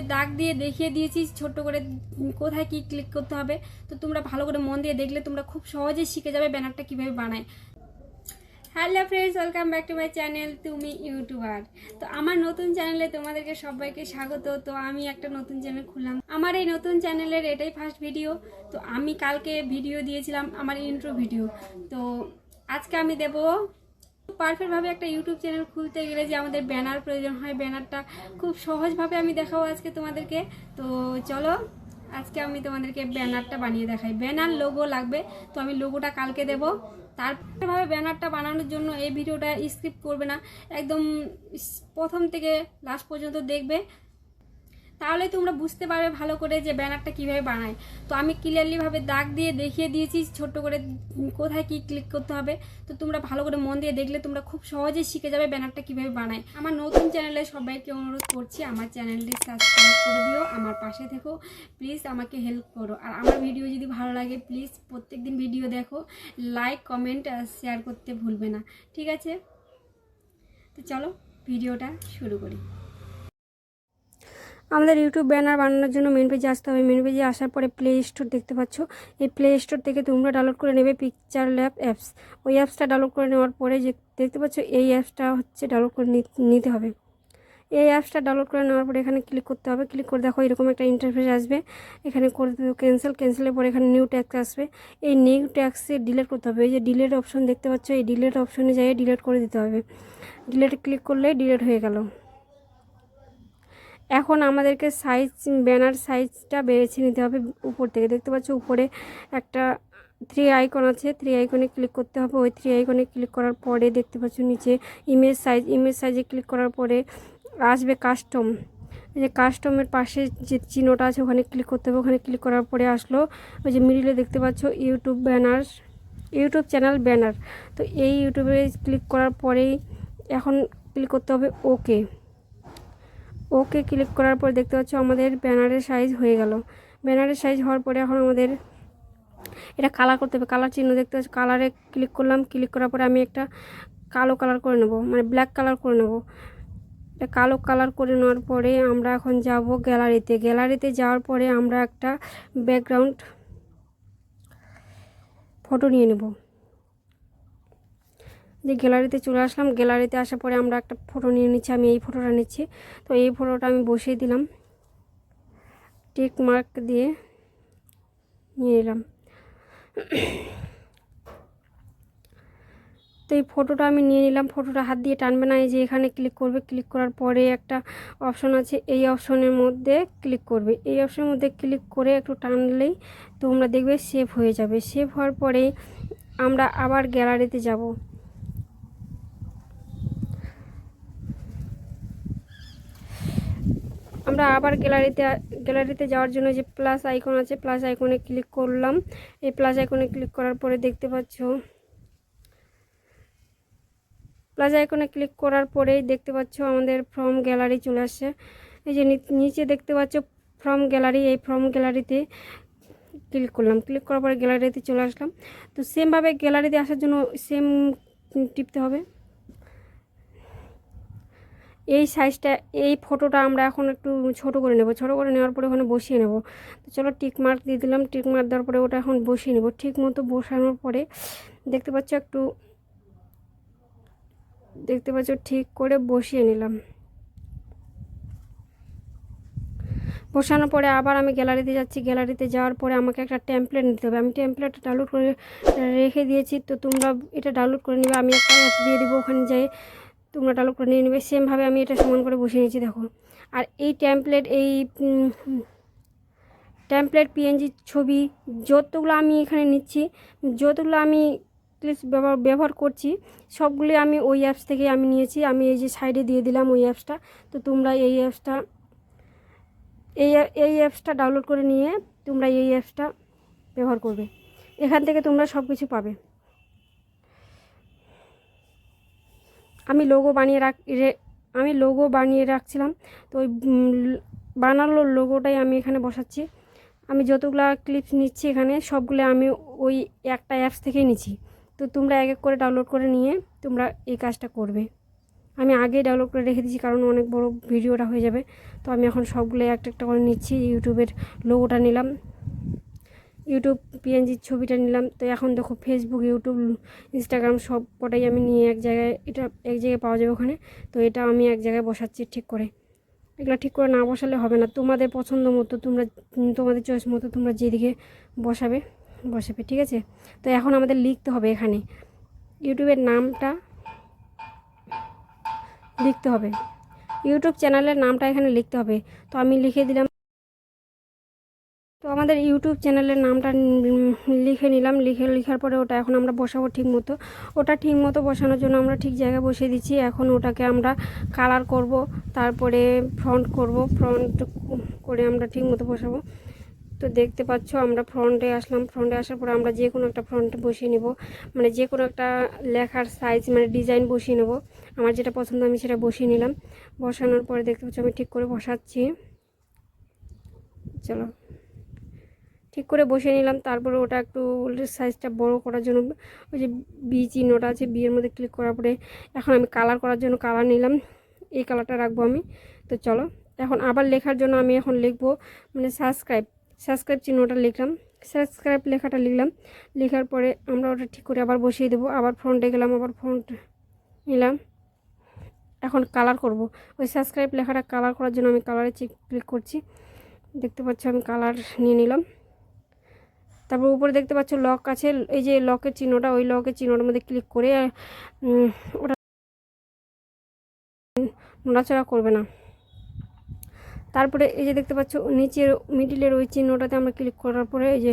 ভাবে দাগ দিয়ে দেখিয়ে দিয়েছি ছোট করে কোথায় কি ক্লিক করতে হবে। তো তোমরা ভালো করে মন দিয়ে দেখলে তোমরা খুব সহজেই শিখে যাবে ব্যানারটা কিভাবে বানায়। Hello friends, welcome back to my channel তুমি ইউটিউবার। তো আমার নতুন চ্যানেলে তোমাদেরকে সবাইকে স্বাগত। তো আমি একটা নতুন চ্যানেল খুললাম, আমার এই নতুন চ্যানেলের এটাই ফার্স্ট ভিডিও। তো আমি কালকে ভিডিও দিয়েছিলাম আমার ইন্ট্রো ভিডিও, তো আজকে আমি দেব পারফেক্টভাবে একটা ইউটিউব চ্যানেল খুলতে গেলে যে আমাদের ব্যানার প্রয়োজন হয়, ব্যানারটা খুব সহজভাবে আমি দেখাবো আজকে তোমাদেরকে। তো চলো আজকে আমি তোমাদেরকে ব্যানারটা বানিয়ে দেখাই। ব্যানার লোগো লাগবে, তো আমি লোগোটা কালকে দেব। তারপরে ব্যানারটা বানানোর জন্য এই ভিডিওটা স্কিপ করবে না, একদম প্রথম থেকে লাস্ট পর্যন্ত দেখবে, তাহলে তোমরা বুঝতে পারবে ভালো করে যে ব্যানারটা কিভাবে বানায়। তো আমি ক্লিয়ারলিভাবে দাগ দিয়ে দেখিয়ে দিয়েছি ছোট করে কোথায় কি ক্লিক করতে হবে। তো তোমরা ভালো করে মন দিয়ে দেখলে তোমরা খুব সহজেই শিখে যাবে ব্যানারটা কিভাবে বানায়। আমার নতুন চ্যানেলে সবাইকে অনুরোধ করছি আমার চ্যানেলটি সাবস্ক্রাইব করে দিও, আমার পাশে থেকো, প্লিজ আমাকে হেল্প করো। আর আমার ভিডিও যদি ভালো লাগে প্লিজ প্রত্যেকদিন ভিডিও দেখো, লাইক কমেন্ট আর শেয়ার করতে ভুলবে না, ঠিক আছে? তো চলো ভিডিওটা শুরু করি। আমাদের ইউটিউব ব্যানার বানানোর জন্য মেন পেজে আসতে হবে। মেন পেজে আসার পরে প্লে স্টোর দেখতে পাচ্ছ, এই প্লে স্টোর থেকে তোমরা ডাউনলোড করে নেবে পিকচার ল্যাব অ্যাপস। ওই অ্যাপসটা ডাউনলোড করে নেওয়ার পরে যে দেখতে পাচ্ছ এই অ্যাপসটা হচ্ছে ডাউনলোড করে নিতে হবে। এই অ্যাপসটা ডাউনলোড করে নেওয়ার পরে এখানে ক্লিক করতে হবে। ক্লিক করে দেখো এরকম একটা ইন্টারফেস আসবে, এখানে করে দেবো ক্যান্সেলের পরে এখানে নিউ ট্যাক্স আসবে। এই নিউ ট্যাক্সে ডিলিট করতে হবে। এই যে ডিলিট অপশন দেখতে পাচ্ছ, এই ডিলিট অপশনে যাই ডিলিট করে দিতে হবে। ডিলিট ক্লিক করলে ডিলিট হয়ে গেল। এখন আমাদেরকে ব্যানার সাইজটা বেছে নিতে হবে। উপর থেকে দেখতে পাচ্ছ উপরে একটা 3 আইকন আছে, 3 আইকনে ক্লিক করতে হবে। ওই 3 আইকনে ক্লিক করার পরে দেখতে পাচ্ছ নিচে ইমেজ সাইজে ক্লিক করার পরে আসবে কাস্টম। যে কাস্টমের পাশে যে চিহ্নটা আছে ওখানে ক্লিক করতে হবে। ওখানে ক্লিক করার পরে আসলো ওই যে মিডিলে দেখতে পাচ্ছ ইউটিউব চ্যানেল ব্যানার। তো এই ইউটিউবে ক্লিক করার পরেই এখন ক্লিক করতে হবে ওকে ক্লিক করার পর দেখতে পাচ্ছ আমাদের ব্যানারের সাইজ হয়ে গেল। ব্যানারের সাইজ হওয়ার পরে এখন আমাদের এটা কালার করতে হবে। কালার চিহ্ন দেখতে পাচ্ছ, কালারে ক্লিক করলাম। ক্লিক করার পরে আমি একটা কালো কালার করে নেব, মানে ব্ল্যাক কালার করে নেব। এটা কালো কালার করে নেওয়ার পরে আমরা এখন যাব গ্যালারিতে যাওয়ার পরে আমরা একটা ব্যাকগ্রাউন্ড ফটো নিয়ে নেব। যে গ্যালারিতে চলে আসলাম, গ্যালারিতে আসার পরে আমরা একটা ফটো নিয়ে নিচ্ছি। আমি এই ফটোটা নিচ্ছি। তো এই ফটোটা আমি বসিয়ে দিলাম, টিক মার্ক দিয়ে নিয়ে নিলাম। তো এই ফটোটা আমি নিয়ে নিলাম। ফটোটা হাত দিয়ে টানবে না, এই যে এখানে ক্লিক করবে। ক্লিক করার পরে একটা অপশন আছে, এই অপশনের মধ্যে ক্লিক করবে। এই অপশনের মধ্যে ক্লিক করে একটু টানলেই তোমরা দেখবে সেভ হয়ে যাবে। সেভ হওয়ার পরে আমরা আবার গ্যালারিতে যাব। আমরা আবার গ্যালারিতে যাওয়ার জন্য যে প্লাস আইকন আছে, প্লাস আইকনে ক্লিক করলাম। এই প্লাস আইকনে ক্লিক করার পরে দেখতে পাচ্ছ প্লাস আইকনে ক্লিক করার পরেই দেখতে পাচ্ছ আমাদের ফ্রম গ্যালারি চলে আসছে। এই যে নিচে দেখতে পাচ্ছ ফ্রম গ্যালারি, এই ফ্রম গ্যালারিতে ক্লিক করলাম। ক্লিক করার পরে গ্যালারিতে চলে আসলাম। তো সেমভাবে গ্যালারিতে আসার জন্য সেম টিপতে হবে। এই সাইজটা, এই ফটোটা আমরা এখন একটু ছোট করে নেব। ছোট করে নেওয়ার পরে ওখানে বসিয়ে নেব। তো চলো টিক মার্ক দিয়ে দিলাম। টিক মার্ক দেওয়ার পরে ওটা এখন বসিয়ে নেব। ঠিক মতো বসানোর পরে দেখতে পাচ্ছ ঠিক করে বসিয়ে নিলাম। বসানোর পরে আবার আমি গ্যালারিতে যাচ্ছি। গ্যালারিতে যাওয়ার পরে আমাকে একটা টেমপ্লেট নিতে হবে। আমি টেমপ্লেটটা ডাউনলোড করে রেখে দিয়েছি, তো তোমরা এটা ডাউনলোড করে নেবে। আমি একটা অ্যাপ দিয়ে দিব, ওখানে যাই তোমরা ডাউনলোড করে নিয়ে নেবে। সেমভাবে আমি এটা সমান করে বসিয়ে নিয়েছি দেখো। আর এই টেমপ্লেট পিএনজি ছবি যতগুলো আমি এখানে নিচ্ছি, যতগুলো আমি ক্লিপস ব্যবহার করছি, সবগুলি আমি ওই অ্যাপস থেকে আমি নিয়েছি। আমি এই যে সাইডে দিয়ে দিলাম ওই অ্যাপসটা। তো তোমরা এই অ্যাপসটা ডাউনলোড করে নিয়ে তোমরা এই অ্যাপসটা ব্যবহার করবে। এখান থেকে তোমরা সব কিছু পাবে। আমি লোগো বানিয়ে রাখছিলাম, তো ওই বানালো লোগোটাই আমি এখানে বসাচ্ছি। আমি যতগুলো ক্লিপস নিচ্ছি এখানে সবগুলো আমি ওই একটা অ্যাপস থেকেই নিচ্ছি। তো তোমরা এক এক করে ডাউনলোড করে নিয়ে তোমরা এই কাজটা করবে। আমি আগেই ডাউনলোড করে রেখে দিয়েছি, কারণ অনেক বড় ভিডিওটা হয়ে যাবে। তো আমি এখন সবগুলো একটা একটা করে নিচ্ছি। ইউটিউবের লোগোটা নিলাম, ইউটিউব পিএনজির ছবিটা নিলাম। তো এখন দেখো ফেসবুক, ইউটিউব, ইনস্টাগ্রাম সব কটাই আমি নিয়ে এক জায়গায়, এটা এক জায়গায় পাওয়া যাবে ওখানে। তো এটা আমি এক জায়গায় বসাচ্ছি ঠিক করে। এগুলো ঠিক করে না বসালে হবে না, তোমাদের পছন্দ মতো, তোমাদের চয়েস মতো তোমরা যেদিকে বসাবে, ঠিক আছে। তো এখন আমাদের লিখতে হবে এখানে ইউটিউবের নামটা লিখতে হবে, ইউটিউব চ্যানেলের নামটা এখানে লিখতে হবে। তো আমি লিখে দিলাম। তো আমাদের ইউটিউব চ্যানেলের নামটা লিখে নিলাম। লেখার পরে ওটা এখন আমরা বসাবো ঠিক মতো। ওটা ঠিক মতো বসানোর জন্য আমরা ঠিক জায়গায় বসিয়ে দিচ্ছি। এখন ওটাকে আমরা কালার করব, তারপরে ফ্রন্ট করে আমরা ঠিক মতো বসাবো। তো দেখতে পাচ্ছ আমরা ফ্রন্টে আসলাম। ফ্রন্টে আসার পরে আমরা যে কোনো একটা ফ্রন্টে বসিয়ে নেব, মানে যে কোনো একটা লেখার সাইজ মানে ডিজাইন বসিয়ে নেব। আমার যেটা পছন্দ আমি সেটা বসিয়ে নিলাম। বসানোর পরে দেখতে পাচ্ছ আমি ঠিক করে বসাচ্ছি। চলো ঠিক করে বসিয়ে নিলাম। তারপরে ওটা একটু সাইজটা বড় করার জন্য ওই যে বি চিহ্নটা আছে, বিয়ের মধ্যে ক্লিক করার পরে এখন আমি কালার করার জন্য কালার নিলাম। এই কালারটা রাখবো আমি। তো চলো এখন আবার লেখার জন্য আমি এখন লিখবো মানে সাবস্ক্রাইব চিহ্নটা লিখলাম, সাবস্ক্রাইব লেখাটা লিখলাম। লেখার পরে আমরা ওটা ঠিক করে আবার বসিয়ে দেবো। আবার ফ্রন্টে গেলাম, আবার ফ্রন্ট নিলাম। এখন কালার করব। ওই সাবস্ক্রাইব লেখাটা কালার করার জন্য আমি কালারে ক্লিক করছি। দেখতে পাচ্ছ আমি কালার নিয়ে নিলাম। তারপর উপরে দেখতে পাচ্ছ লক আছে, এই যে লকের চিহ্নটা, ওই লকের চিহ্নটার মধ্যে ক্লিক করে ওটা নড়াচড়া করবে না। তারপরে এই যে দেখতে পাচ্ছ নিচের মিডিলের ওই চিহ্নটাতে আমরা ক্লিক করার পরে এই যে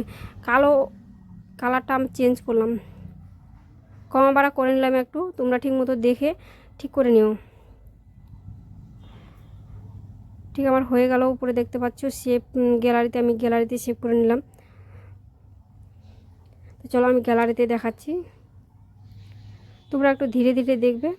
কালারটা আমি চেঞ্জ করলাম, কমা বাড়া করে নিলাম একটু। তোমরা ঠিক মতো দেখে ঠিক করে নিও। ঠিক আমার হয়ে গেল। উপরে দেখতে পাচ্ছ শেপ গ্যালারিতে, আমি গ্যালারিতে শেপ করে নিলাম। তো চলো আমি গ্যালারিতে দেখাচ্ছি, তোমরা একটু ধীরে ধীরে দেখবে।